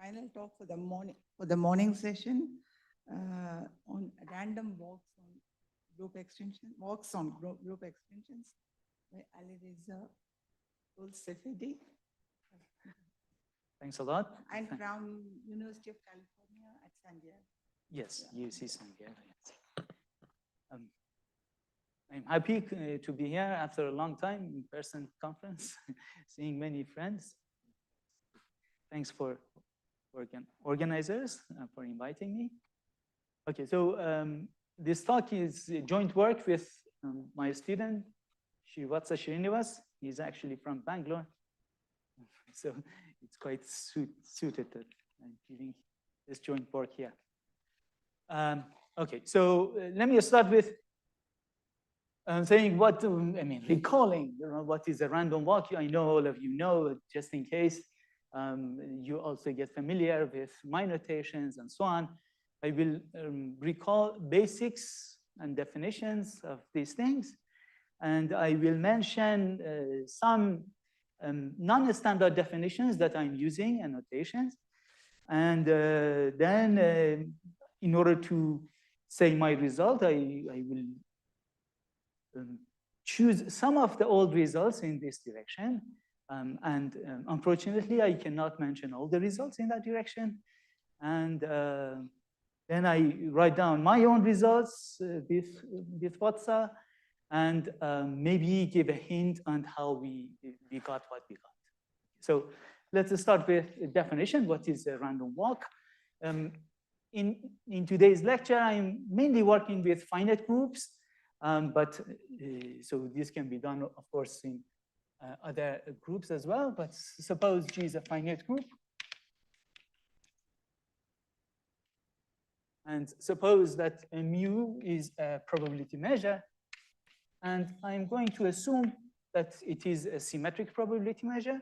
final talk for the morning session on random walks on group extensions by Alireza, Golsefidy. Thanks a lot. And from University of California at San Diego. Yes, UC San Diego. Yes. I'm happy to be here after a long time in-person conference, seeing many friends. Thanks for organizers for inviting me. Okay, so this talk is joint work with my student, Srivatsa Srinivas. He's actually from Bangalore. So it's quite suited that I'm giving this joint work here. Okay, so let me start with saying what, recalling what is a random walk. I know all of you know, just in case you also get familiar with my notations and so on. I will recall basics and definitions of these things. And I will mention some non-standard definitions that I'm using and notations. And then in order to say my result, I will choose some of the old results in this direction. Unfortunately, I cannot mention all the results in that direction. And then I write down my own results with Vatsa, and maybe give a hint on how we got what we got. So let's start with a definition. What is a random walk? In today's lecture, I'm mainly working with finite groups, so this can be done, of course, in other groups as well. But suppose G is a finite group. And suppose that a mu is a probability measure. And I'm going to assume that it is a symmetric probability measure.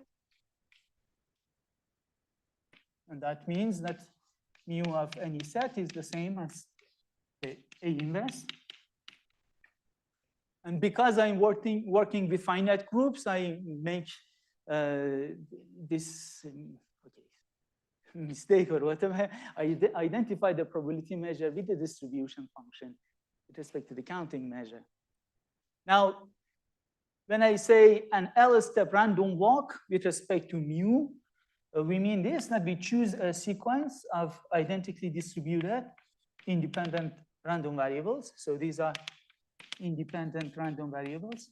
And that means that mu of any set is the same as the A inverse. And because I'm working with finite groups, I make this mistake or whatever. I identify the probability measure with the distribution function with respect to the counting measure. Now, when I say an L-step random walk with respect to mu, we mean this, that we choose a sequence of identically distributed independent random variables. So these are independent random variables.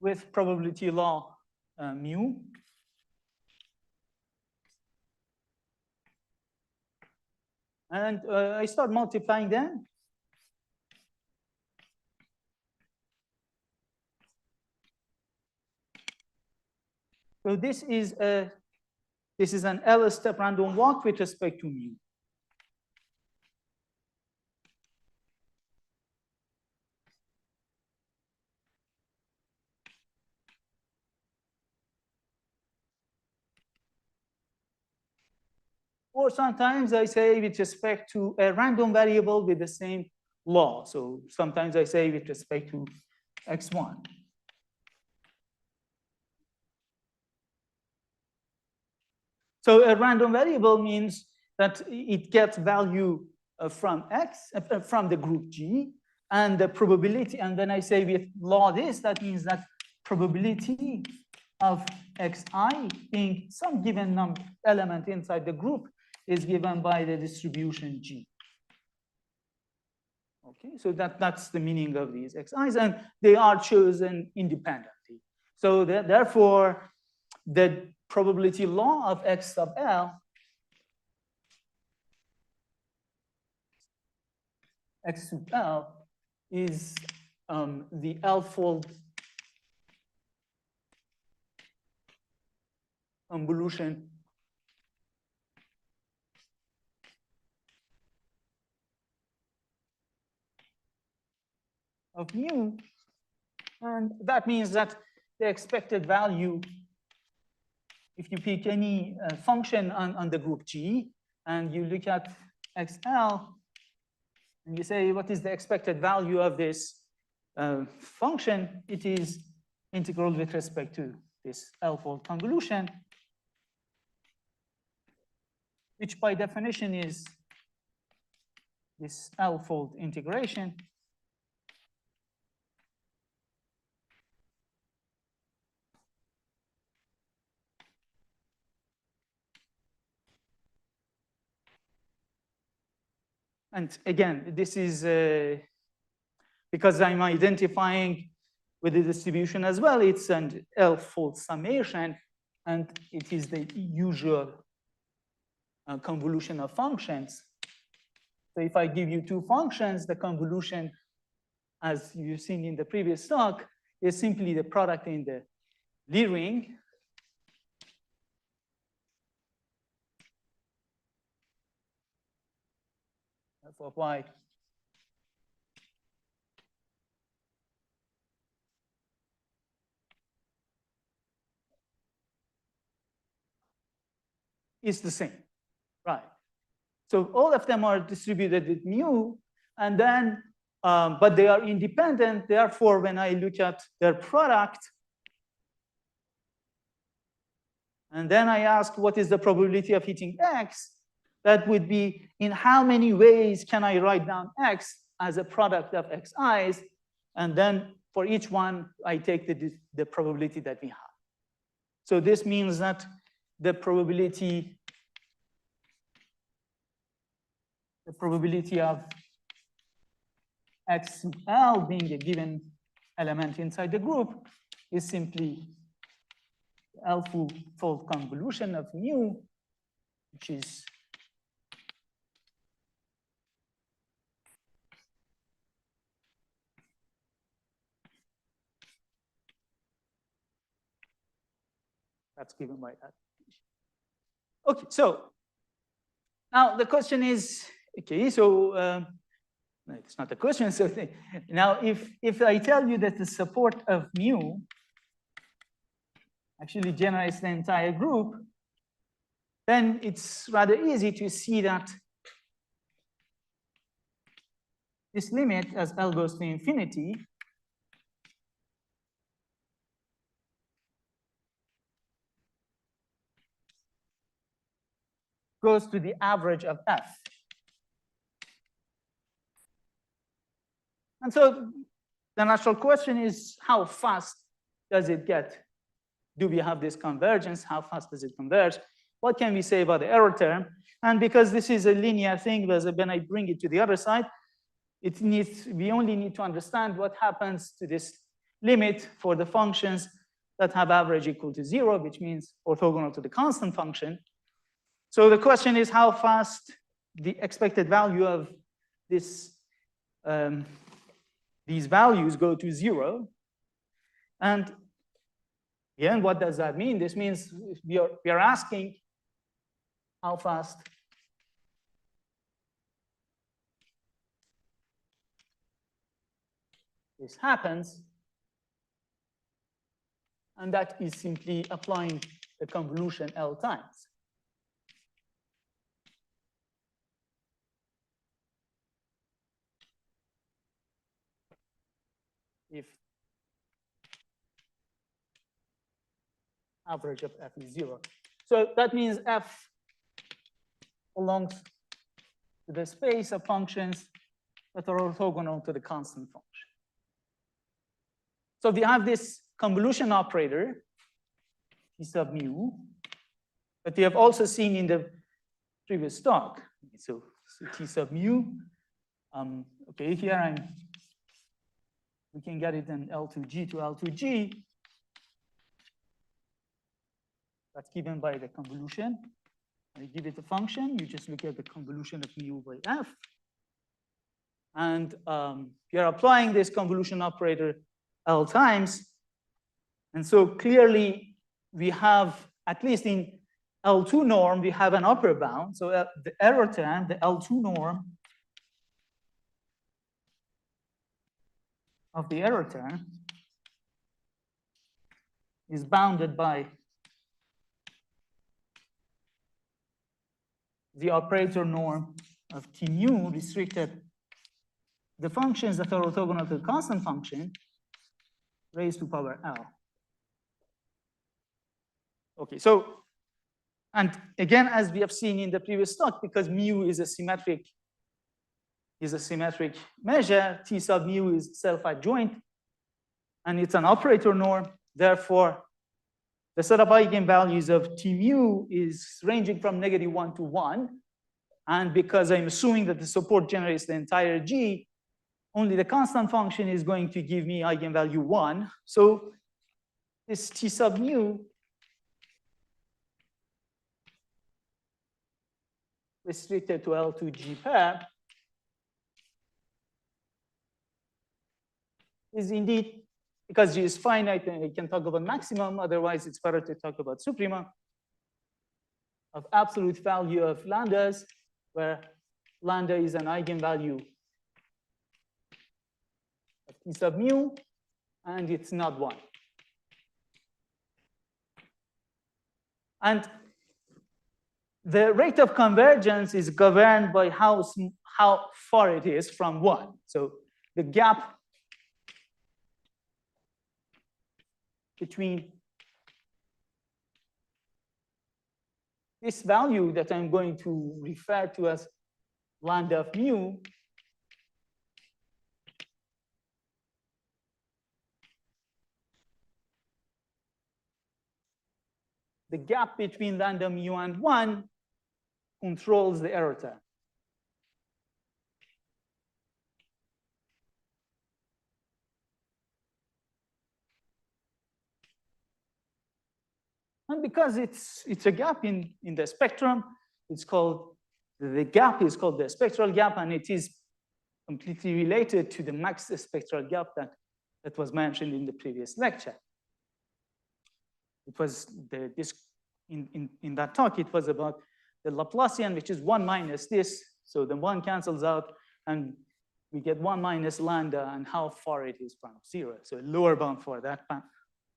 With probability law mu. And I start multiplying them. So this is an L-step random walk with respect to mu. Or sometimes I say with respect to a random variable with the same law. So sometimes I say with respect to x1. So a random variable means that it gets value from X, from the group G, and the probability, and when I say with law this, that means that probability of Xi being some given element inside the group is given by the distribution G. Okay, so that's the meaning of these Xi's, and they are chosen independently. So therefore, the probability law of X sub L, X sub L is the L-fold convolution of mu, and that means that the expected value, if you pick any function on the group G, and you look at XL, and you say, what is the expected value of this function, it is integral with respect to this L-fold convolution, which by definition is this L-fold integration. And again, this is because I'm identifying with the distribution as well, it's an L-fold summation, and it is the usual convolution of functions. So if I give you two functions, the convolution, as you've seen in the previous talk, is simply the product in the Lie ring. For y is the same, right? So all of them are distributed with mu, and then, but they are independent. Therefore, when I look at their product, and then I ask what is the probability of hitting x, that would be in how many ways can I write down x as a product of xi's, and then for each one, I take the probability that we have. So this means that the probability of x sub L being a given element inside the group is simply L-fold convolution of mu, which is that's given by that. Okay, so now the question is, okay, so no, it's not a question. So now if I tell you that the support of mu actually generates the entire group, then it's rather easy to see that this limit as L goes to infinity goes to the average of F. And so the natural question is, how fast does it get? Do we have this convergence? How fast does it converge? What can we say about the error term? And because this is a linear thing, when I bring it to the other side, we only need to understand what happens to this limit for the functions that have average equal to 0, which means orthogonal to the constant function. So the question is how fast the expected value of this, these values go to 0. And again, what does that mean? This means we are asking how fast this happens. And that is simply applying the convolution L times. If average of F is 0. So that means F belongs to the space of functions that are orthogonal to the constant function. So we have this convolution operator, T sub mu, that we have also seen in the previous talk. So T sub mu, okay, here we can get it in L2G to L2G. That's given by the convolution. I give it a function. You just look at the convolution of mu by F. And you're applying this convolution operator L times. And so clearly, we have, at least in L2 norm, we have an upper bound. So the error term, the L2 norm of the error term is bounded by the operator norm of T mu restricted the functions that are orthogonal to the constant function raised to power L. Okay, so, and again, as we have seen in the previous talk, because mu is a symmetric measure, T sub mu is self-adjoint, and it's an operator norm. Therefore, the set of eigenvalues of T mu is ranging from -1 to 1. And because I'm assuming that the support generates the entire G, only the constant function is going to give me eigenvalue 1. So this T sub mu restricted to L to G pair is indeed, because G is finite, and we can talk about maximum, otherwise it's better to talk about supremum of absolute value of lambdas, where lambda is an eigenvalue of T sub mu, and it's not 1. And the rate of convergence is governed by how far it is from 1. So the gap between this value that I'm going to refer to as lambda of mu the gap between lambda mu and 1 controls the error term. And because it's a gap in the spectrum, it's called, the gap is called the spectral gap, and it is completely related to the max spectral gap that was mentioned in the previous lecture. It was in that talk, it was about the Laplacian, which is 1 minus this. So the 1 cancels out, and we get 1 minus lambda, and how far it is from 0. So a lower bound for that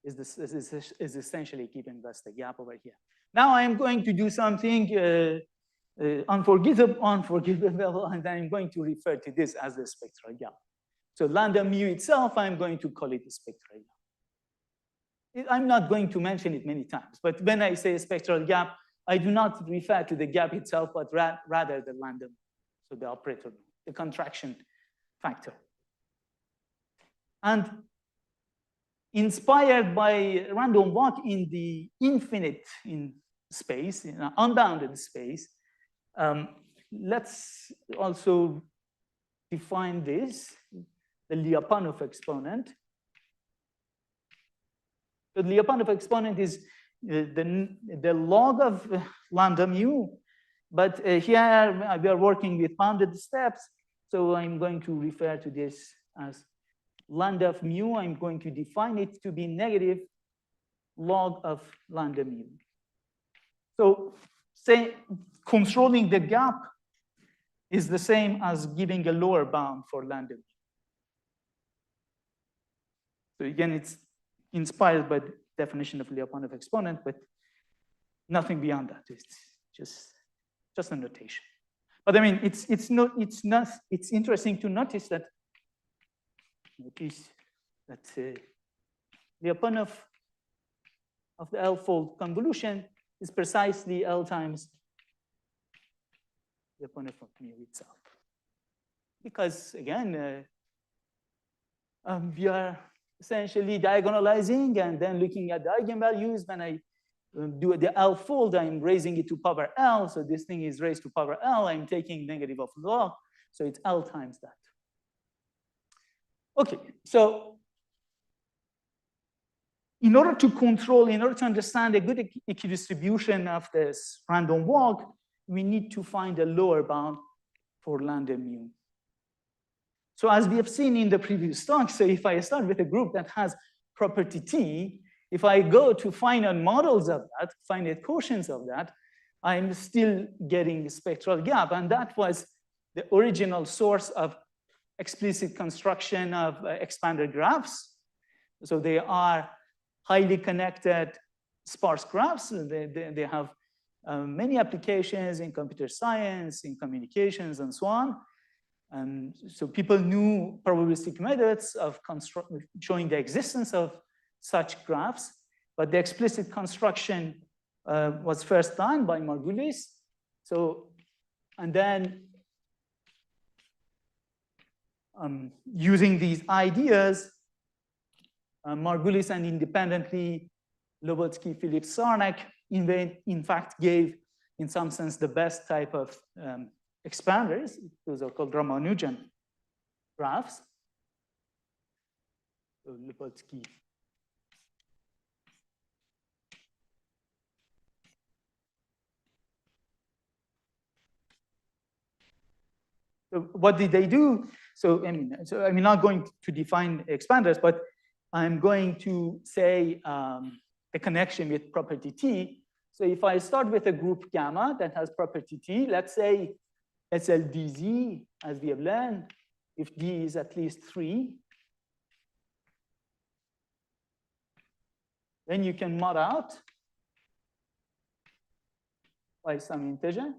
is essentially giving us the gap over here. Now I am going to do something unforgivable, and I'm going to refer to this as the spectral gap. So lambda mu itself, I'm going to call it the spectral gap. I'm not going to mention it many times, but when I say spectral gap, I do not refer to the gap itself, but rather the lambda, so the operator, the contraction factor. And inspired by random walk in the infinite in space, in an unbounded space, let's also define this, the Lyapunov exponent. The Lyapunov exponent is the log of lambda mu, but here we are working with bounded steps, so I'm going to refer to this as lambda of mu. I'm going to define it to be negative log of lambda mu. So say controlling the gap is the same as giving a lower bound for lambda mu. So again, it's inspired by the definition of Lyapunov exponent, but nothing beyond that. It's just a notation. But I mean, it's interesting to notice that Lyapunov of the L-fold convolution is precisely L times Lyapunov of mu itself. Because again, we are essentially diagonalizing and then looking at the eigenvalues. When I do the L-fold, I'm raising it to power L. So this thing is raised to power L. I'm taking negative of log. So it's L times that. Okay, so in order to understand a good equidistribution of this random walk, we need to find a lower bound for lambda mu. So as we have seen in the previous talk, so if I start with a group that has property T, if I go to finite models of that, finite quotients of that, I'm still getting a spectral gap. And that was the original source of explicit construction of expanded graphs. So they are highly connected sparse graphs. They have many applications in computer science, in communications, and so on. So people knew probabilistic methods of showing the existence of such graphs, but the explicit construction was first done by Margulis. So, and then using these ideas, Margulis and independently Lobotsky, Philip Sarnak, in fact, gave, in some sense, the best type of expanders. Those are called Ramanujan graphs. So Lobotsky. So what did they do? So I'm not going to define expanders, but I'm going to say the connection with property T. So if I start with a group gamma that has property T, let's say SLDZ, as we have learned, if D is at least 3, then you can mod out by some integer.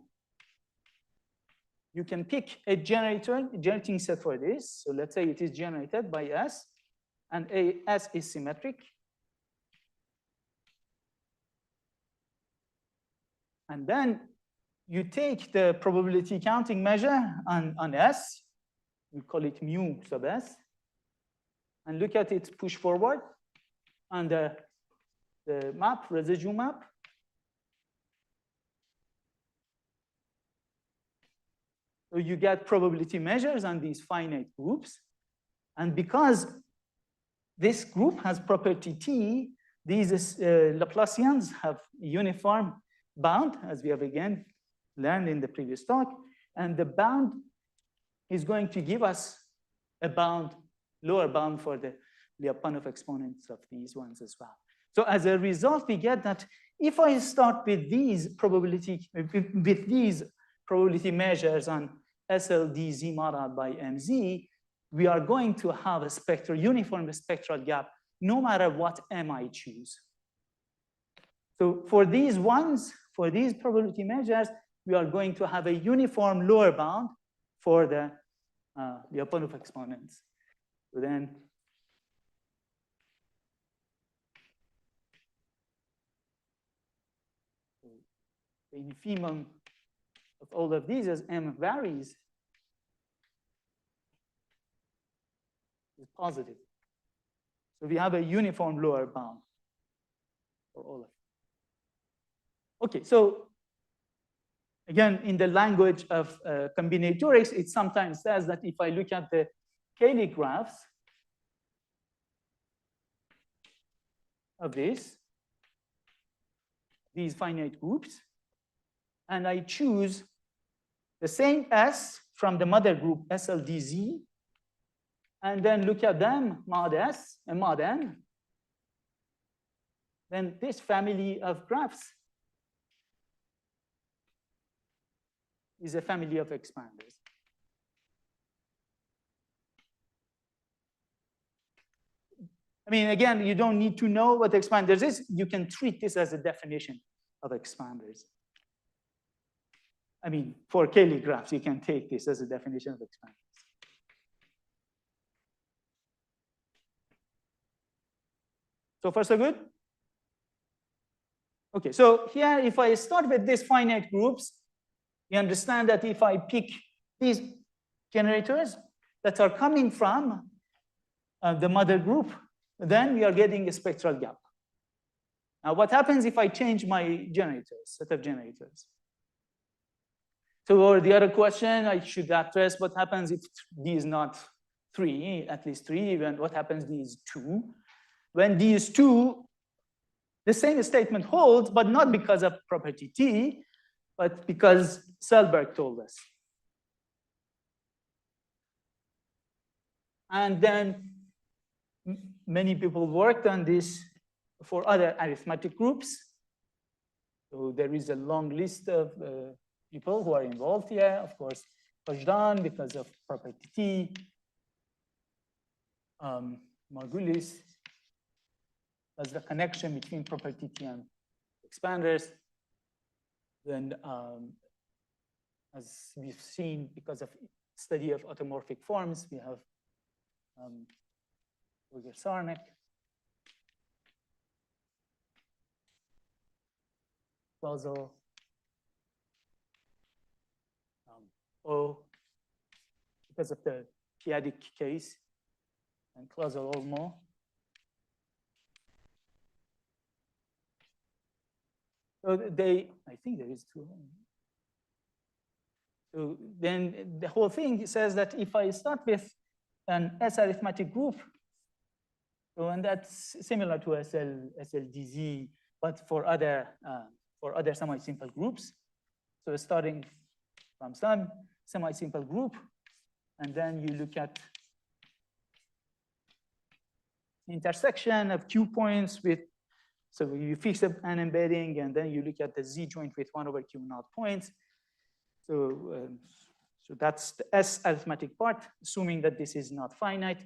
You can pick a generating set for this. So let's say it is generated by S, and S is symmetric. And then you take the probability counting measure on S, we call it mu sub S, and look at its push forward on the map, residue map. So you get probability measures on these finite groups. And because this group has property T, these Laplacians have uniform bound, as we have again learned in the previous talk. And the bound is going to give us a bound, lower bound for the Lyapunov exponents of these ones as well. So as a result, we get that if I start with these probability measures on SLDZ mod out by MZ, we are going to have a uniform spectral gap no matter what M I choose. So for these ones, for these probability measures, we are going to have a uniform lower bound for the Lyapunov exponents. So then the infimum of all of these as M varies is positive. So we have a uniform lower bound for all of them. Okay, so again, in the language of combinatorics, it sometimes says that if I look at the Cayley graphs of these finite groups, and I choose the same S from the mother group SLDZ, and then look at them, mod S and mod N, then this family of graphs is a family of expanders. I mean, again, you don't need to know what expanders is. You can treat this as a definition of expanders. I mean, for Cayley graphs, you can take this as a definition of expanders. So far, so good? Okay, so here, if I start with these finite groups, you understand that if I pick these generators that are coming from the mother group, then we are getting a spectral gap. Now, what happens if I change my generators, set of generators? So, or the other question I should address, what happens if D is not 3, at least 3, even what happens D is 2? When D is 2, the same statement holds, but not because of property T, but because Selberg told us. And then many people worked on this for other arithmetic groups. So there is a long list of people who are involved here. Of course, Prasad because of property T, Margulis as the connection between property T and expanders. Then, as we've seen, because of study of automorphic forms. We have Sarnik. Causal O, because of the p-adic case, and causal Olmo. So I think there is two. So then the whole thing says that if I start with an S arithmetic group, so and that's similar to SLDZ, but for other semi-simple groups. So starting from some semi-simple group, and then you look at the intersection of Q points with, so you fix an embedding, and then you look at the Z joint with 1 over Q naught points. So, so that's the S arithmetic part, assuming that this is not finite.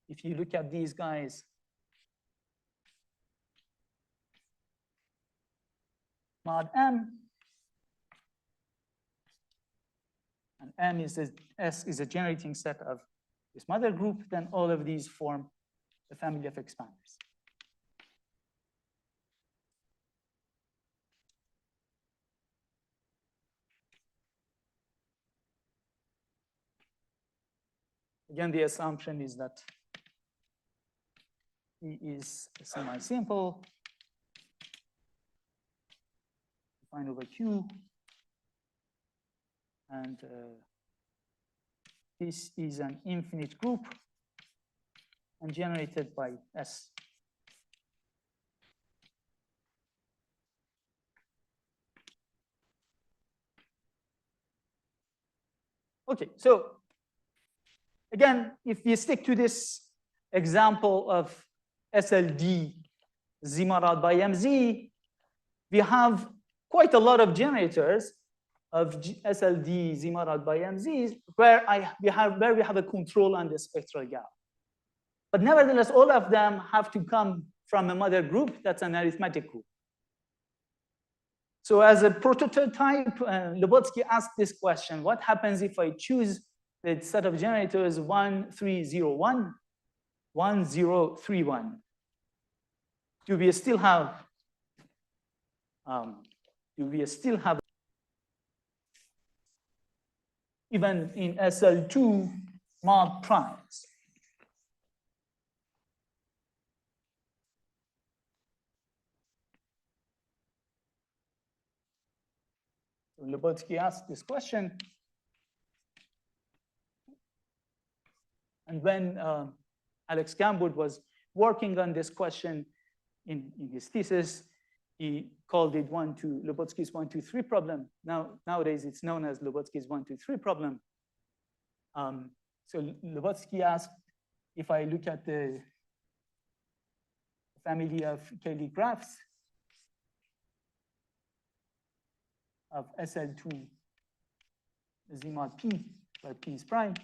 If you look at these guys, mod M, and M is S is a generating set of this mother group, then all of these form the family of expanders. Again, the assumption is that E is semi-simple, defined over Q, and this is an infinite group and generated by S. Okay, so again, if we stick to this example of SLD Z mod by MZ, we have quite a lot of generators of SLD Z mod by MZ where we have a control on the spectral gap. But nevertheless, all of them have to come from a mother group that's an arithmetic group. So as a prototype, Lubotsky asked this question: what happens if I choose the set of generators 1, 3, 0, 1, 1, 0, 3, 1? Do we still have even in SL2 mod primes? So Lubotsky asked this question. And when Alex Gambud was working on this question in his thesis, he called it Lubotsky's 1, 2, 3 problem. Nowadays, it's known as Lubotsky's 1, 2, 3 problem. So Lubotsky asked, if I look at the family of Cayley graphs of SL2 Z mod P, where P is prime,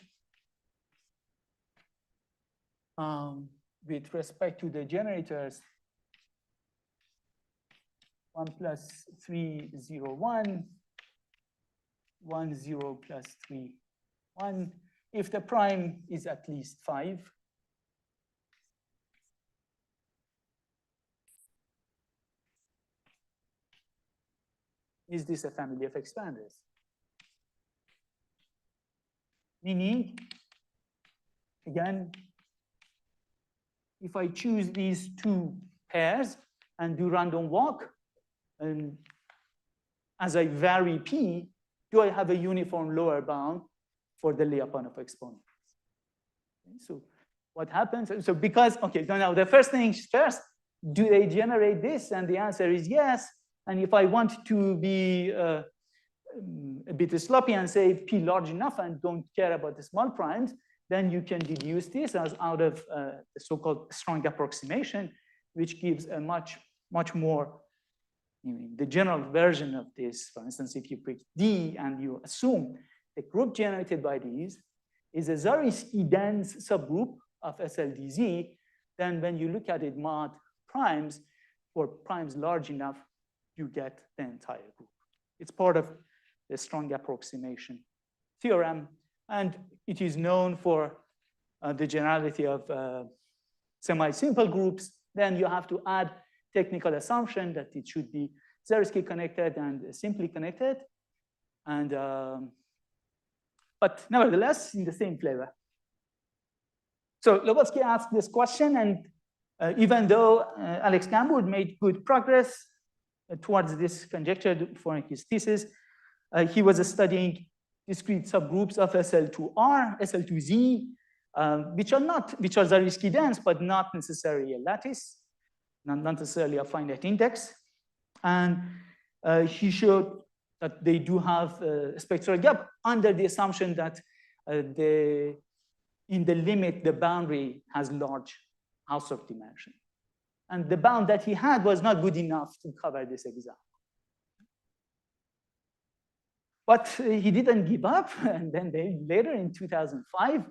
with respect to the generators 1 plus 3, 0, 1, 1, 0 plus 3, 1. If the prime is at least 5, is this a family of expanders? Meaning, again, if I choose these two pairs and do random walk, and as I vary P, do I have a uniform lower bound for the Lyapunov exponent? Okay, so what happens? So because, okay, so now the first things first, do they generate this? And the answer is yes. And if I want to be a bit sloppy and say P large enough and don't care about the small primes, then you can deduce this as out of the so-called strong approximation, which gives a much more, the general version of this. For instance, if you pick D and you assume the group generated by these is a Zariski-dense subgroup of SLDZ, then when you look at it mod primes, for primes large enough, you get the entire group. It's part of the strong approximation theorem. And it is known for the generality of semi-simple groups. Then you have to add technical assumption that it should be Zariski connected and simply connected. And but nevertheless, in the same flavor. So Lobovsky asked this question, and even though Alex Gambourg made good progress towards this conjecture for his thesis, he was studying discrete subgroups of SL2R, SL2Z, which are Zariski-dense, but not necessarily a lattice, not necessarily a finite index. And he showed that they do have a spectral gap under the assumption that in the limit, the boundary has large Hausdorff dimension. And the bound that he had was not good enough to cover this example. But he didn't give up. And then later in 2005,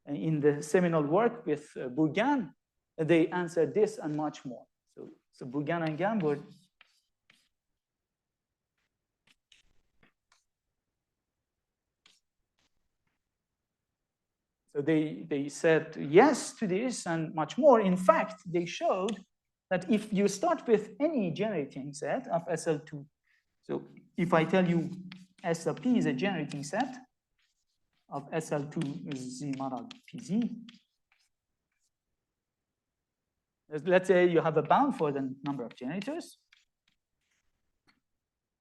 in the seminal work with Bourgain, they answered this and much more. So Bourgain and Gambourg. So they said yes to this and much more. In fact, they showed that if you start with any generating set of SL2, so if I tell you S of P is a generating set of SL2 Z mod PZ, let's say you have a bound for the number of generators,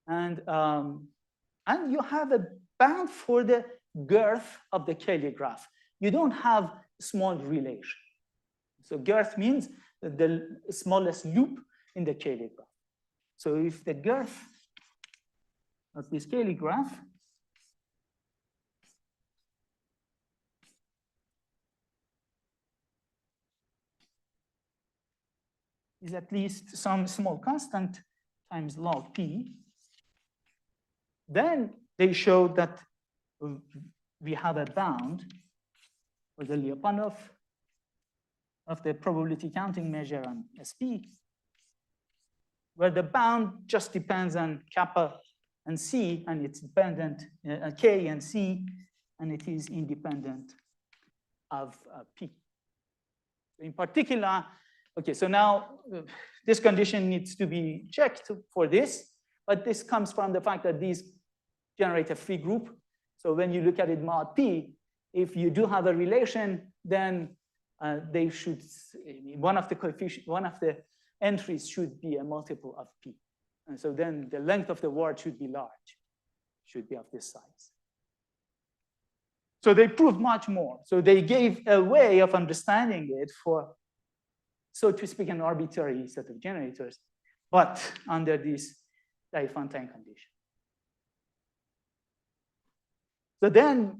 and you have a bound for the girth of the Cayley graph. You don't have small relation. So girth means the smallest loop in the Cayley graph. So if the girth of this Cayley graph is at least some small constant times log P, then they showed that we have a bound for the Lyapunov of the probability counting measure on SP, where the bound just depends on kappa and C, and it's dependent K and C, and it is independent of P. In particular, okay, so now this condition needs to be checked for this, but this comes from the fact that these generate a free group. So when you look at it mod P, if you do have a relation, then they should, one of the entries should be a multiple of P. And so then the length of the word should be large, should be of this size. So they proved much more. So they gave a way of understanding it for, so to speak, an arbitrary set of generators, but under this Diophantine condition. So then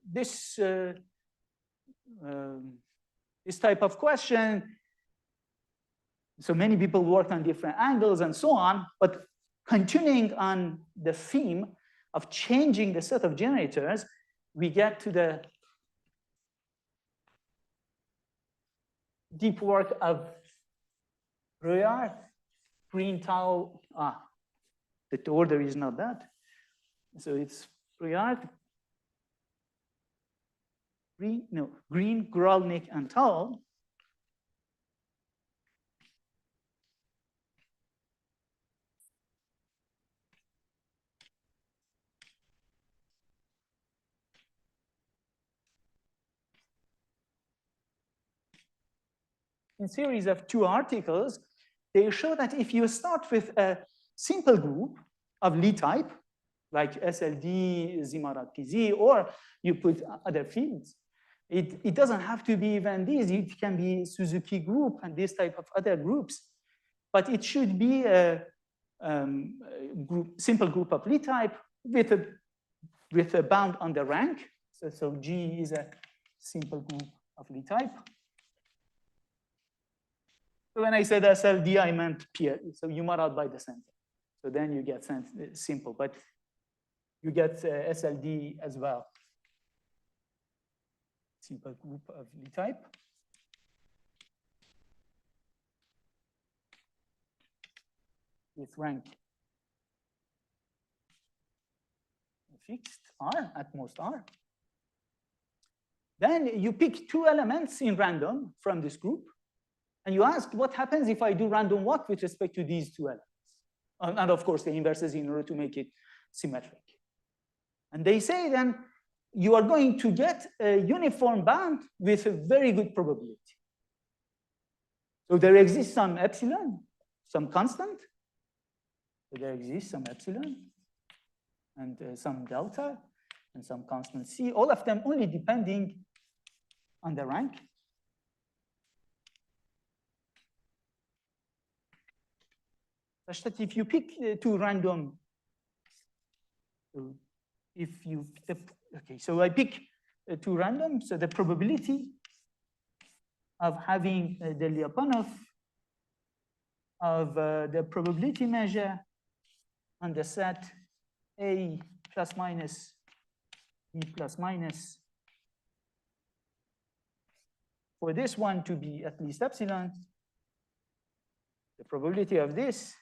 this type of question, so many people worked on different angles and so on, but continuing on the theme of changing the set of generators, we get to the deep work of Breuard, Green, Tau. The order is not that. So it's Breuard, Green, Grolnick, and Tau. In series of 2 articles, they show that if you start with a simple group of Lie type, like SLD, Z mod PZ, or you put other fields, it doesn't have to be even these. It can be Suzuki group and this type of other groups, but it should be a simple group of Lie type with a bound on the rank. So G is a simple group of Lie type. So when I said SLD, I meant P. So you mod out by the center. So then you get simple, but you get SLD as well. Simple group of Lie type. With rank fixed R, at most R. Then you pick 2 elements in random from this group, and you ask what happens if I do random walk with respect to these 2 elements. And of course, the inverses in order to make it symmetric. And they say then you are going to get a uniform band with a very good probability. So there exists some epsilon, some constant. So there exists some epsilon and some delta and some constant C, all of them only depending on the rank. Such that if you pick 2 random, so if you, okay, so I pick 2 random, so the probability of having the Lyapunov of the probability measure on the set A plus minus B plus minus for this one to be at least epsilon, the probability of this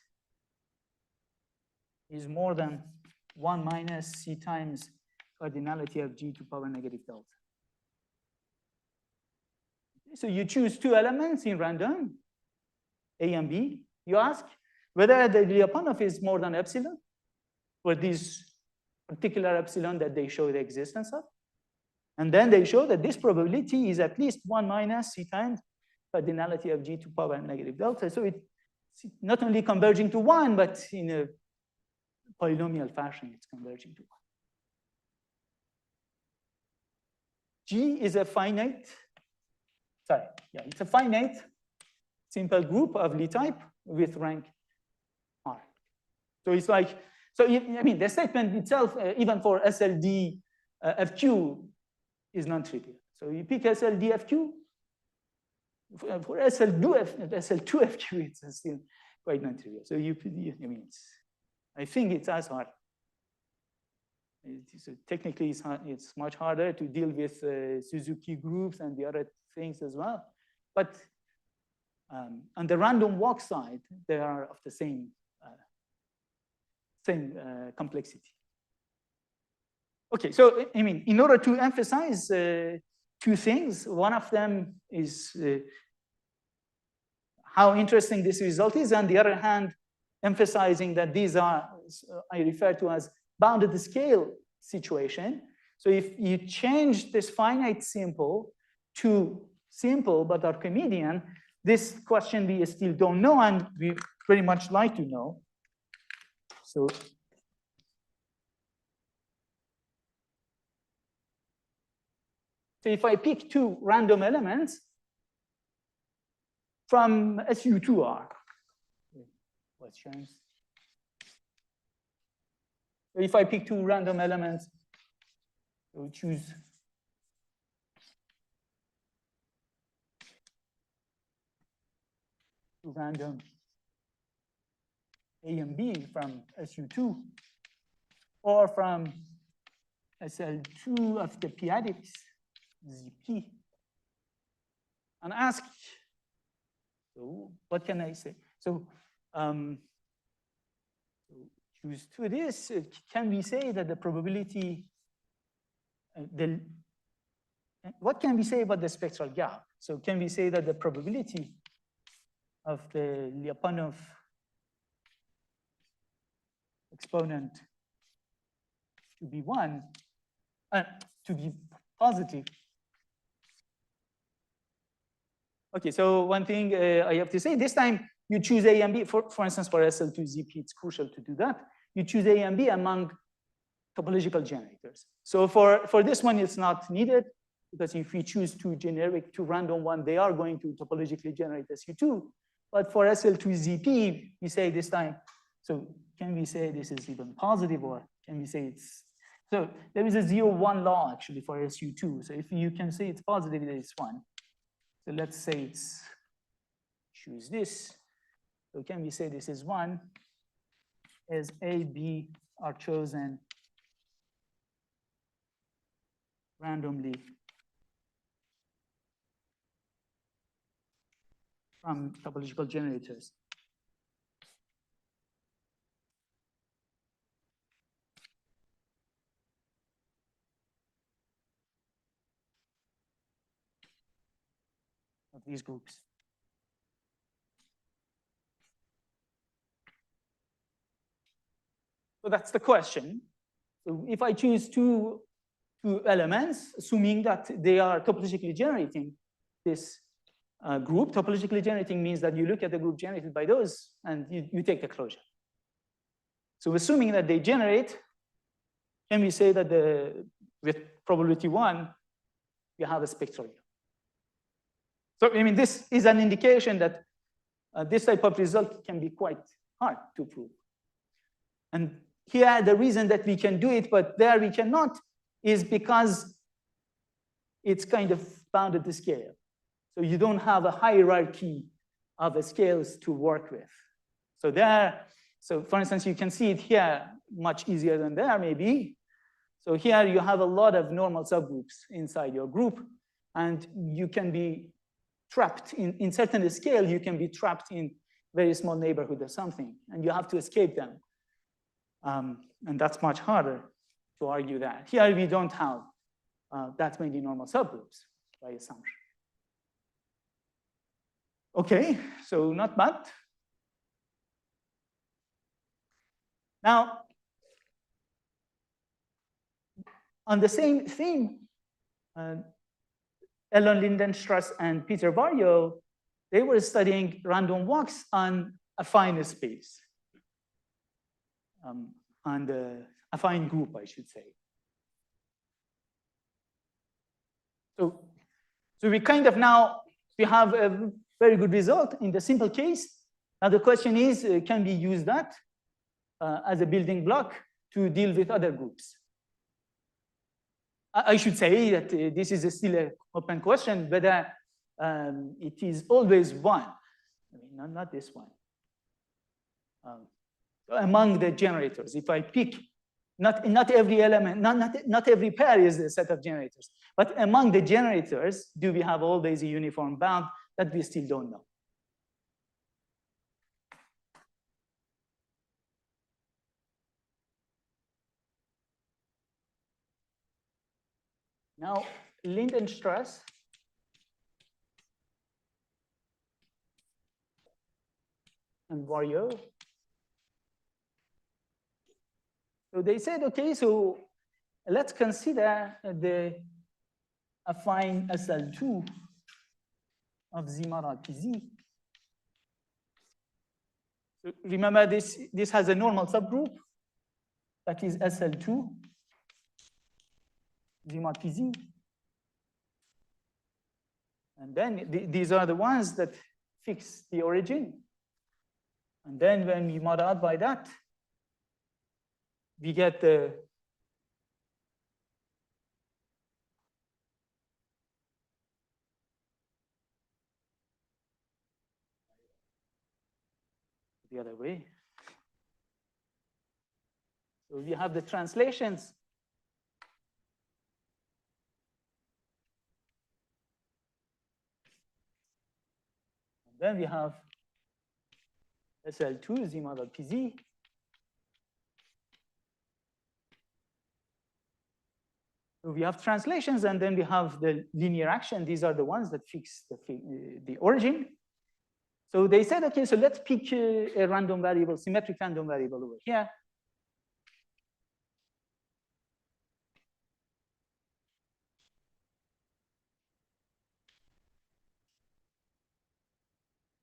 is more than 1 minus C times cardinality of G to power negative delta. So you choose 2 elements in random, A and B. You ask whether the Lyapunov is more than epsilon for this particular epsilon that they show the existence of. And then they show that this probability is at least 1 minus C times cardinality of G to power negative delta. So it's not only converging to 1, but in a polynomial fashion, it's converging to 1. G is a finite, it's a finite simple group of Lie type with rank R. So it's like, so I mean, the statement itself, even for SLD FQ, is non-trivial. So you pick SLD FQ. For SL2 FQ, it's still quite non-trivial. So you, I mean, I think it's as hard. So technically, it's much harder to deal with Suzuki groups and the other things as well. But on the random walk side, they are of the same complexity. Okay, so I mean, in order to emphasize 2 things, one of them is how interesting this result is, and the other hand, emphasizing that these are, I refer to as bounded scale situation. So if you change this finite simple to simple but Archimedean, this question we still don't know, and we very much like to know. So if I pick 2 random elements from SU2R, questions. So if I pick 2 random elements, I will choose random A and B from SU2 or from SL2 of the p-adics, ZP, and ask, so what can I say? So choose to this, can we say that the probability, what can we say about the spectral gap? So can we say that the probability of the Lyapunov exponent to be 1, to be positive? Okay, so one thing I have to say, this time you choose A and B, for instance, for SL2ZP, it's crucial to do that. You choose A and B among topological generators. So for this one, it's not needed, because if we choose 2 random one, they are going to topologically generate SU2. But for SL2ZP, we say this time, so can we say this is even positive, or can we say it's, so there is a 0-1 law actually for SU2. So if you can say it's positive, it is 1. So let's say it's, choose this. So can we say this is 1 as A, B are chosen randomly from topological generators? these groups. So that's the question. So if I choose two elements, assuming that they are topologically generating this group, topologically generating means that you look at the group generated by those and you take the closure. So assuming that they generate, can we say that with probability 1, you have a spectral gap? So I mean, this is an indication that this type of result can be quite hard to prove. And here, the reason that we can do it, but there we cannot, is because it's kind of bounded to scale. So you don't have a hierarchy of scales to work with. So there, so for instance, you can see it here much easier than there maybe. So here you have a lot of normal subgroups inside your group, and you can be trapped in certain scale, you can be trapped in very small neighborhood or something, and you have to escape them. And that's much harder to argue that. Here we don't have that many normal subgroups by assumption. Okay, so not bad. Now, on the same theme, Elon Lindenstrass and Peter Varjo, they were studying random walks on affine space, on the affine group, I should say. So we kind of now, we have a very good result in the simple case. Now the question is, can we use that as a building block to deal with other groups? I should say that this is still an open question, whether it is always one. I mean, not this one. Among the generators, if I pick, not every element, not every pair is a set of generators, but among the generators, do we have always a uniform bound? That we still don't know. Now, Lindenstrass and Varjo. So they said, okay, so let's consider the affine SL2 of Z mod PZ. So remember this has a normal subgroup that is SL2 Z mod PZ. And then these are the ones that fix the origin. And then when we mod out by that, we get the other way. So we have the translations. And then we have SL2 Z mod PZ. So we have translations, and then we have the linear action. These are the ones that fix the origin. So they said, okay, so let's pick a random variable, symmetric random variable over here.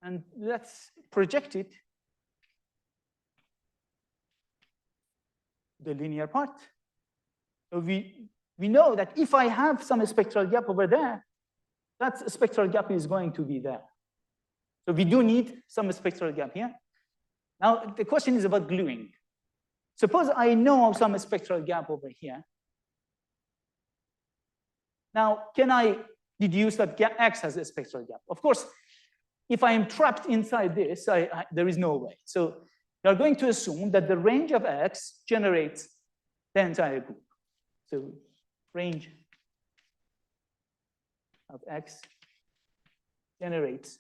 And let's project it the linear part. So we know that if I have some spectral gap over there, that spectral gap is going to be there. So we do need some spectral gap here. Now, the question is about gluing. Suppose I know some spectral gap over here. Now, can I deduce that X has a spectral gap? Of course, if I am trapped inside this, there is no way. So we are going to assume that the range of X generates the entire group. So range of X generates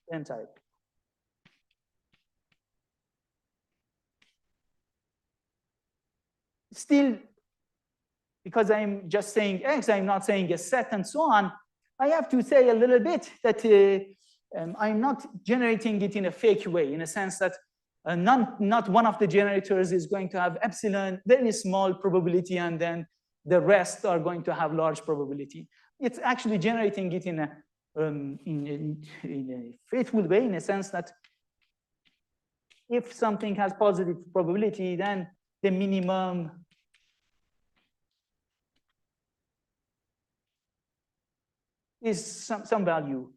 the entire group. Still, because I'm just saying X, I'm not saying a set and so on, I have to say a little bit that I'm not generating it in a fake way, in a sense that not one of the generators is going to have epsilon, very small probability, and then the rest are going to have large probability. It's actually generating it in a faithful way, in a sense that if something has positive probability, then the minimum is some value,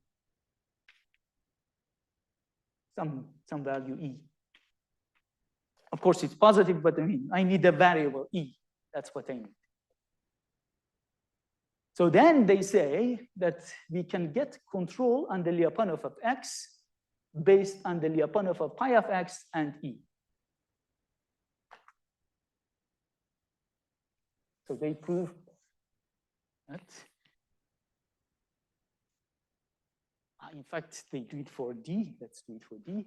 some value E. Of course, it's positive, but I mean, I need a variable E. That's what I need. So then they say that we can get control on the Lyapunov of X based on the Lyapunov of pi of X and E. So they prove that. In fact, they do it for D. Let's do it for D.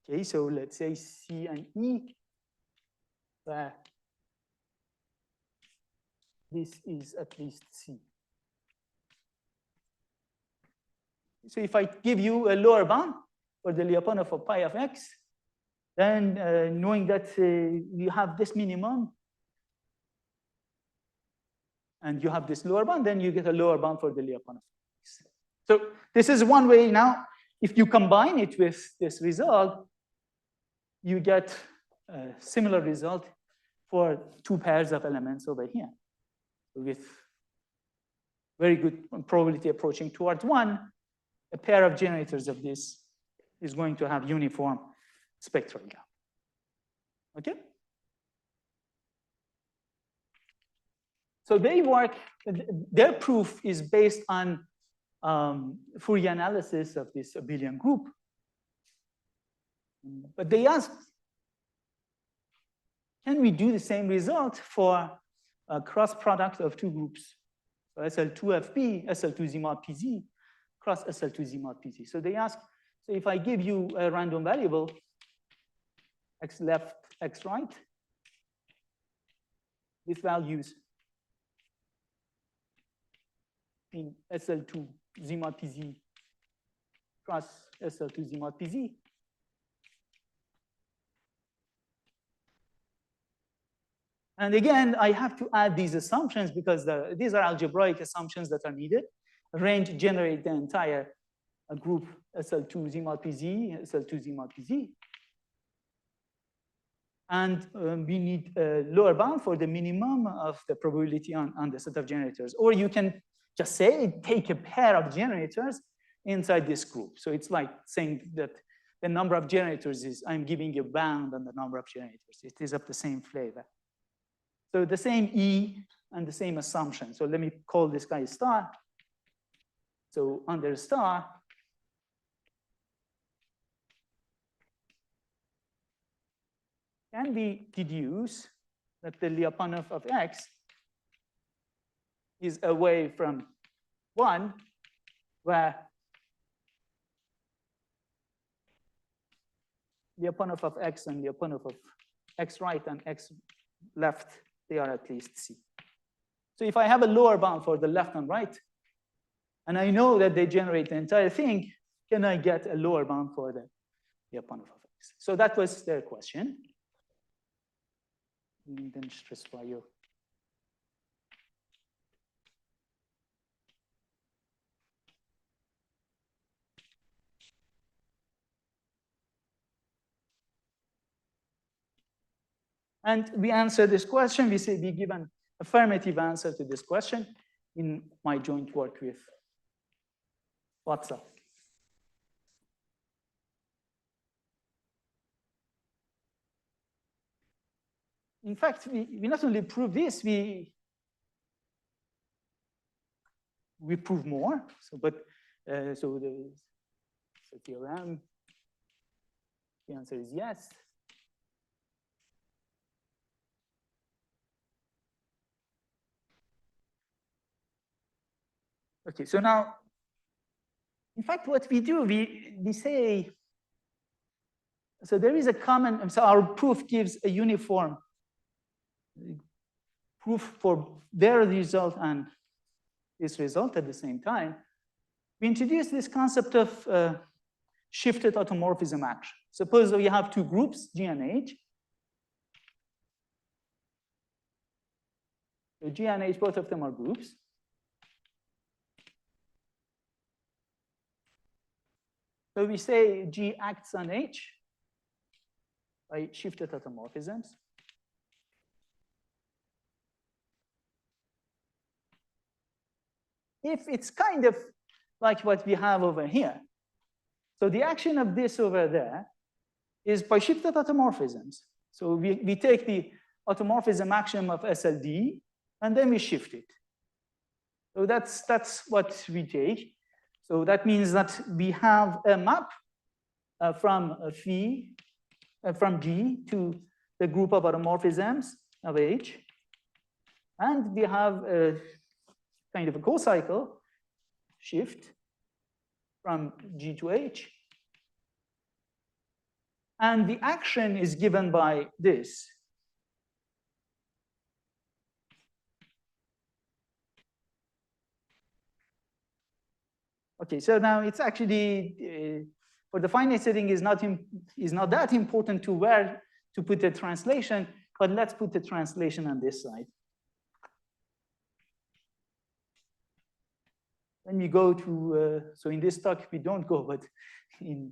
Okay, so let's say C and E, where this is at least C. So if I give you a lower bound for the Lyapunov of pi of X, then knowing that you have this minimum and you have this lower bound, then you get a lower bound for the Lyapunov of X. So this is one way. Now, if you combine it with this result, you get a similar result for two pairs of elements over here with very good probability approaching towards 1. A pair of generators of this is going to have uniform spectral gap. Okay? So they work, their proof is based on Fourier analysis of this abelian group. But they asked, can we do the same result for a cross product of two groups? So SL2FP, SL2Z mod PZ, cross SL2Z mod PZ. So they ask, so if I give you a random variable, X left, X right, with values in SL2Z mod PZ cross SL2Z mod PZ, and again, I have to add these assumptions because these are algebraic assumptions that are needed. Range generate the entire group SL2Z mod PZ, SL2Z mod PZ. And we need a lower bound for the minimum of the probability on the set of generators. Or you can just say, take a pair of generators inside this group. So it's like saying that the number of generators is, I'm giving a bound on the number of generators. It is of the same flavor. So the same E and the same assumption. So let me call this guy star. So under star, can we deduce that the Lyapunov of X is away from 1, where Lyapunov of X and Lyapunov of X right and X left, they are at least C. So if I have a lower bound for the left and right, and I know that they generate the entire thing, can I get a lower bound for the Lyapunov of X? So that was their question. Then stress value. And we answer this question. We say we give an affirmative answer to this question in my joint work with WhatsApp. In fact, we not only prove this, we prove more. So, but so the theorem, the answer is yes. Okay, so now, in fact, what we do, we say, so there is a common, so our proof gives a uniform proof for their result and this result at the same time. We introduce this concept of shifted automorphism action. Suppose we have two groups, G and H. So G and H, both of them are groups. So we say G acts on H by shifted automorphisms. If it's kind of like what we have over here, so the action of this over there is by shifted automorphisms. So we take the automorphism action of SLD and then we shift it. So that's what we take. So that means that we have a map from G to the group of automorphisms of H. And we have a kind of a co-cycle shift from G to H. And the action is given by this. Okay, so now it's actually, for the finite setting is not that important to where to put the translation, but let's put the translation on this side. When we go to, so in this talk we don't go, but in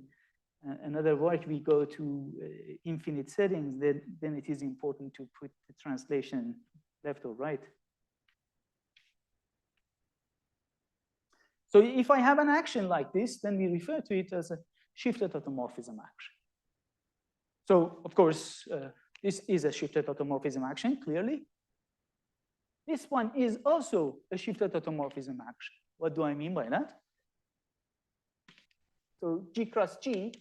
another work we go to infinite settings, then it is important to put the translation left or right. So if I have an action like this, then we refer to it as a shifted automorphism action. So of course, this is a shifted automorphism action, clearly. This one is also a shifted automorphism action. What do I mean by that? So G cross G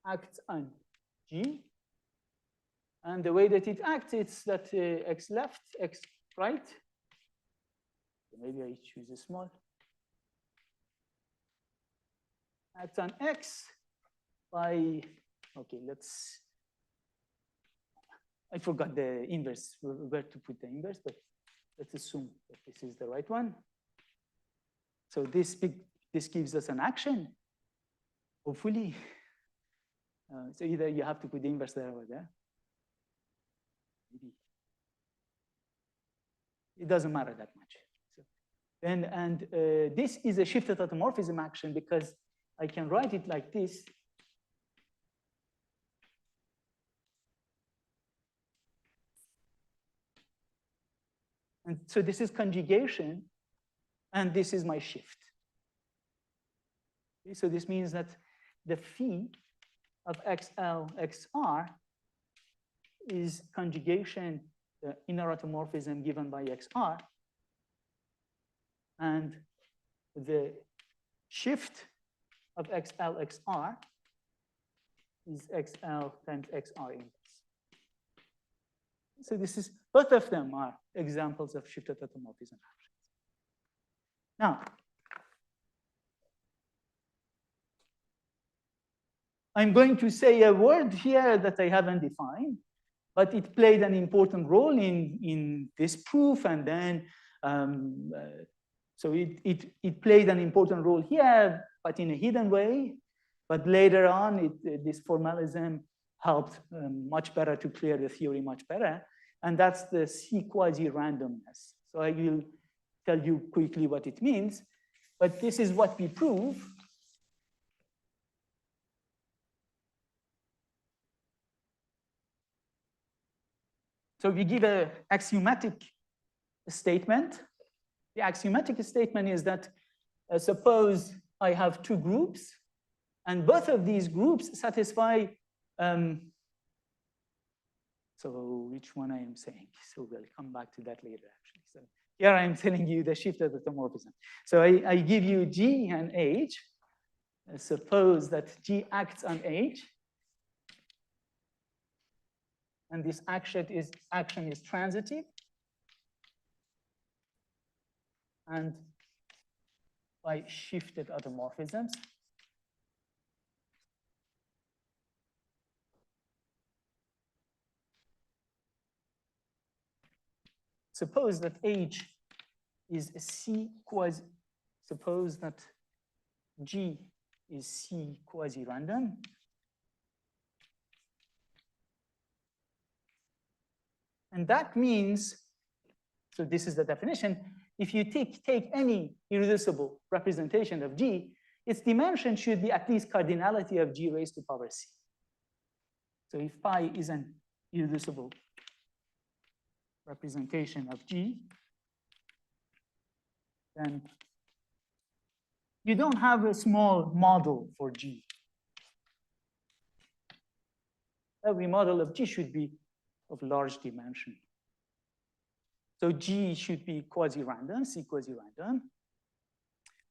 acts on G. And the way that it acts, it's that X left, X right. Maybe I choose a small. Acts on X by, okay, I forgot the inverse, where to put the inverse, but let's assume that this is the right one. So this gives us an action, hopefully. So either you have to put the inverse there or there. Maybe. It doesn't matter that much. So, and this is a shifted automorphism action because I can write it like this. And so this is conjugation, and this is my shift. Okay, so this means that the phi of XL, XR is conjugation, the inner automorphism given by XR, and the shift of XL, XR is XL times XR inverse. So this is, both of them are examples of shifted automorphism actions. Now, I'm going to say a word here that I haven't defined, but it played an important role in this proof, and then, so it played an important role here, but in a hidden way. But later on, this formalism helped much better to clear the theory much better. And that's the C quasi-randomness. So I will tell you quickly what it means, but this is what we prove. So we give an axiomatic statement. The axiomatic statement is that suppose I have two groups, and both of these groups satisfy, so which one I am saying? So we'll come back to that later, actually. So here I'm telling you the shifted automorphism. So I give you G and H. Suppose that G acts on H. And this action is transitive. And by shifted automorphisms. Suppose that H is a C quasi, suppose that G is C quasi-random. And that means, so this is the definition, if you take any irreducible representation of G, its dimension should be at least cardinality of G raised to power C. So if phi is an irreducible representation of G, then you don't have a small model for G. Every model of G should be of large dimension. So G should be quasi-random, C quasi-random.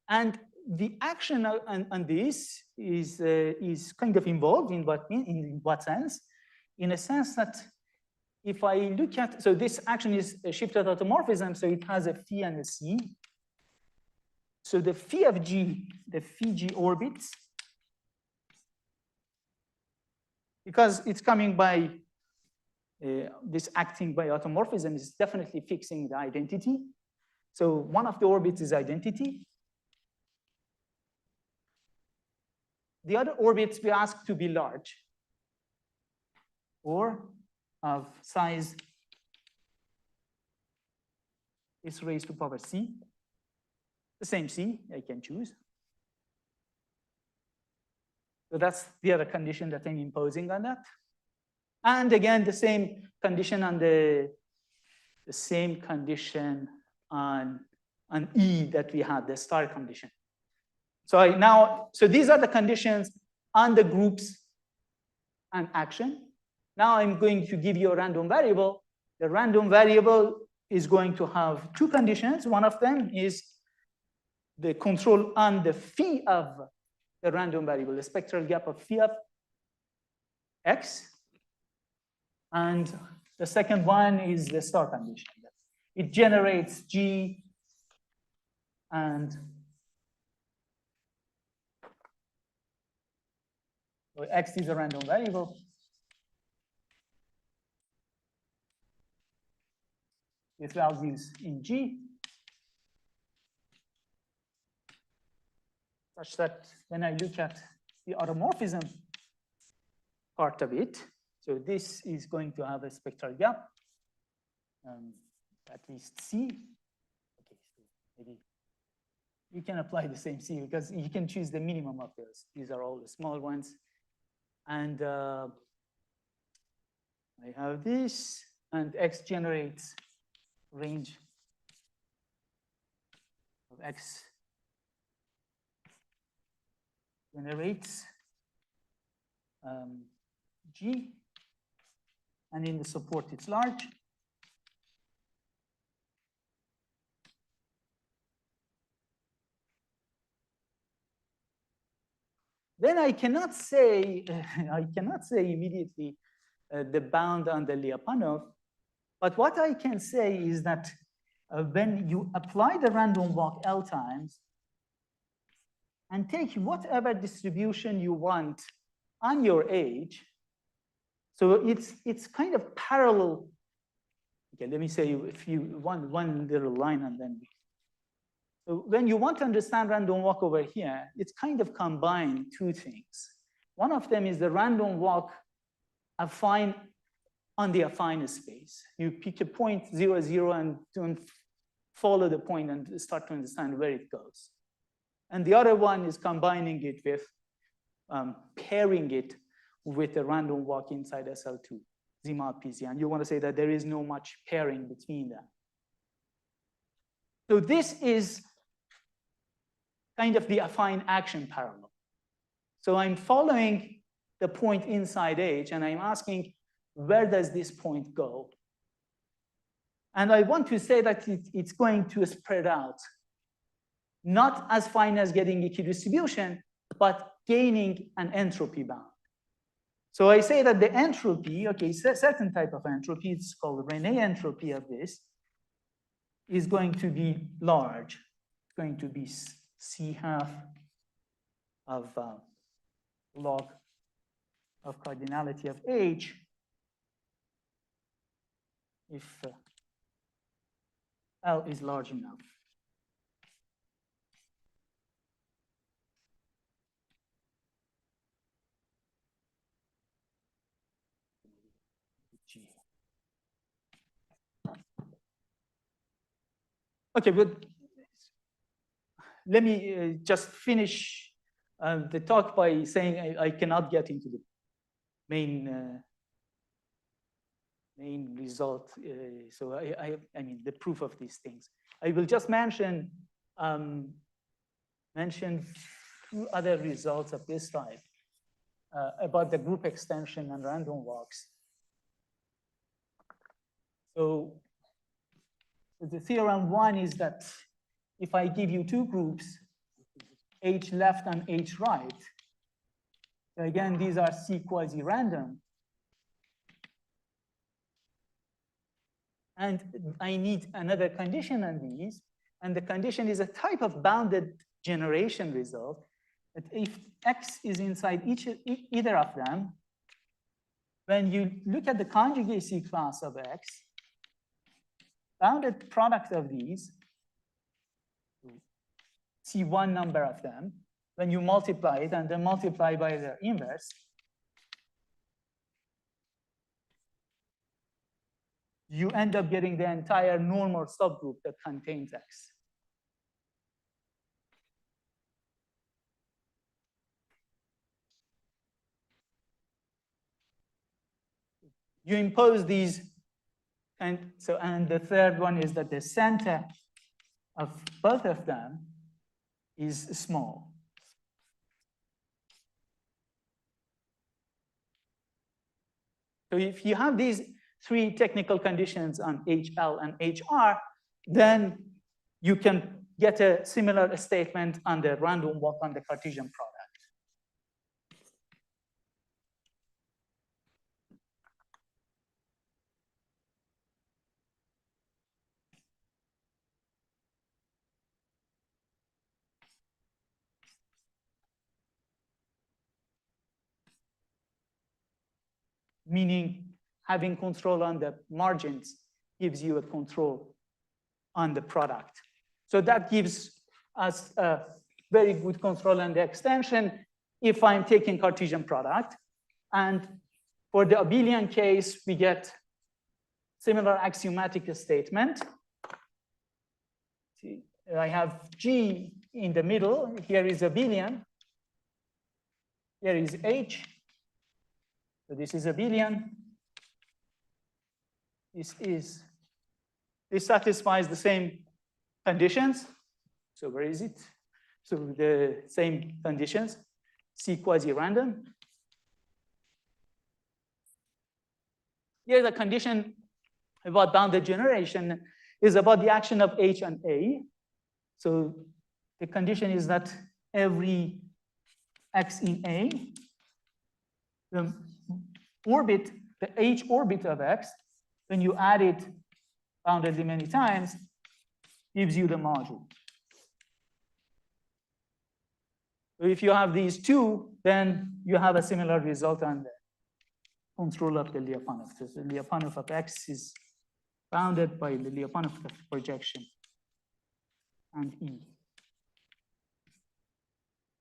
And the action on this is kind of involved in what sense? In a sense that if I look at, so this action is a shifted automorphism, so it has a phi and a C. So the phi of G, the phi G orbits, because it's coming by this acting by automorphism is definitely fixing the identity. So one of the orbits is identity. The other orbits we ask to be large or of size is raised to power C. The same C I can choose. So that's the other condition that I'm imposing on that. And again, the same condition on the same condition on E that we had, the star condition. So so these are the conditions on the groups and action. Now I'm going to give you a random variable. The random variable is going to have two conditions. One of them is the control on the phi of the random variable, the spectral gap of phi of X. And the second one is the star condition. It generates G and so X is a random variable. With values in G, such that when I look at the automorphism part of it, so this is going to have a spectral gap, at least C. Okay, so maybe you can apply the same C because you can choose the minimum of those. These are all the small ones. And I have this, and X generates range of X generates G, and in the support it's large. Then I cannot say immediately the bound on the Lyapunov, but what I can say is that when you apply the random walk L times and take whatever distribution you want on your age, so it's kind of parallel. Okay, let me say if you one little line and then. So when you want to understand random walk over here, it's kind of combined two things. One of them is the random walk affine on the affine space. You pick a point 0, 0 and don't follow the point and start to understand where it goes. And the other one is combining it with pairing it with a random walk inside SL2, Z mod PZ. And you want to say that there is no much pairing between them. So this is kind of the affine action parallel. So I'm following the point inside H, and I'm asking, where does this point go? And I want to say that it's going to spread out, not as fine as getting equidistribution, but gaining an entropy bound. So I say that the entropy, okay, certain type of entropy, it's called Rene entropy of this, is going to be large. It's going to be C half of log of cardinality of H if L is large enough. Okay, but let me just finish the talk by saying I cannot get into the main result. So I mean the proof of these things. I will just mention two other results of this type about the group extension and random walks. So the theorem one is that if I give you two groups, H left and H right, so again, these are C quasi-random. And I need another condition on these. And the condition is a type of bounded generation result that if X is inside either of them, when you look at the conjugacy class of X, bounded product of these, see one number of them, when you multiply it and then multiply by their inverse, you end up getting the entire normal subgroup that contains X. You impose these, and the third one is that the center of both of them is small. So if you have these three technical conditions on HL and HR, then you can get a similar statement on the random walk on the Cartesian product. Meaning having control on the margins gives you a control on the product. So that gives us a very good control on the extension if I'm taking Cartesian product. And for the abelian case, we get similar axiomatic statement. See, I have G in the middle. Here is abelian. Here is H. So this is abelian. This satisfies the same conditions. So where is it? So the same conditions, C quasi-random. Here the condition about bounded generation is about the action of H and A. So the condition is that every X in A, the orbit, the H orbit of X, when you add it boundedly many times, gives you the module. So if you have these two, then you have a similar result on the control of the Lyapunov. So the Lyapunov of X is bounded by the Lyapunov projection and E.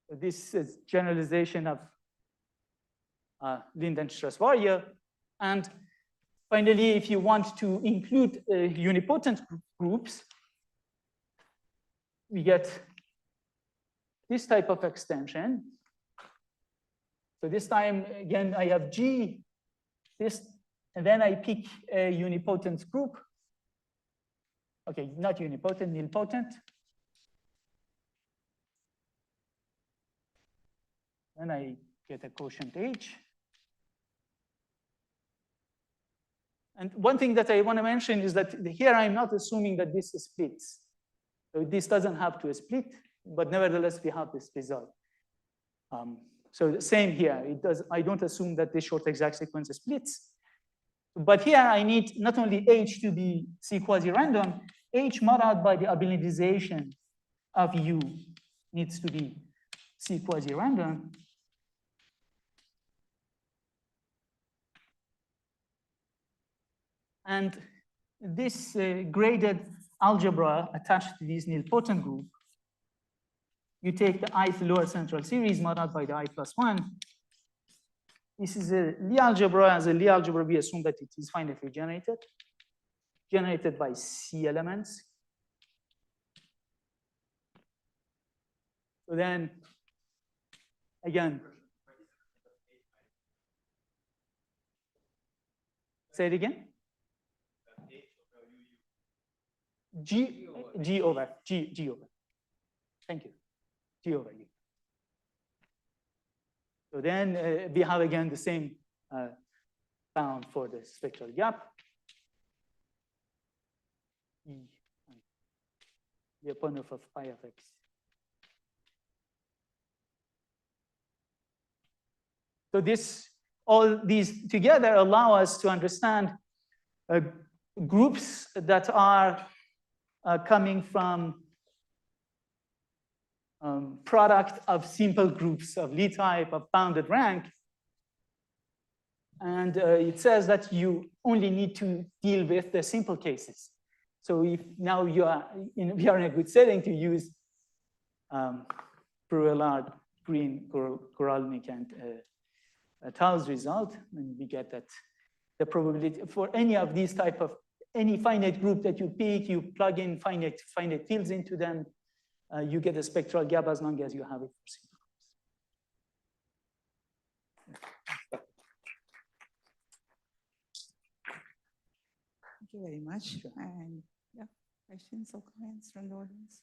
So this is generalization of Linden-Strasvarje. And finally, if you want to include unipotent groups, we get this type of extension. So this time, again, I have G, this, and then I pick a unipotent group. Okay, not unipotent, nilpotent. Then I get a quotient H. And one thing that I want to mention is that here I'm not assuming that this splits. So this doesn't have to split, but nevertheless we have this result. So the same here. I don't assume that this short exact sequence splits. But here I need not only H to be C quasi-random, H mod out by the abelianization of U needs to be C quasi-random. And this graded algebra attached to this nilpotent group, you take the ith lower central series modeled by the I plus 1. This is a Lie algebra. As a Lie algebra, we assume that it is finitely generated by C elements. So then, again, say it again. G over. Thank you. G over U. So then we have again the same bound for the spectral gap. The upon of pi of x. So all these together allow us to understand groups that are coming from product of simple groups of Lie type of bounded rank. And it says that you only need to deal with the simple cases. So if now we are in a good setting to use Perellard, Green, Koralnik, and Tau's result, and we get that the probability for any of these type of any finite group that you pick, you plug in finite fields into them, you get a spectral gap as long as you have it for simple groups. Thank you very much. And yeah, questions or comments from the audience?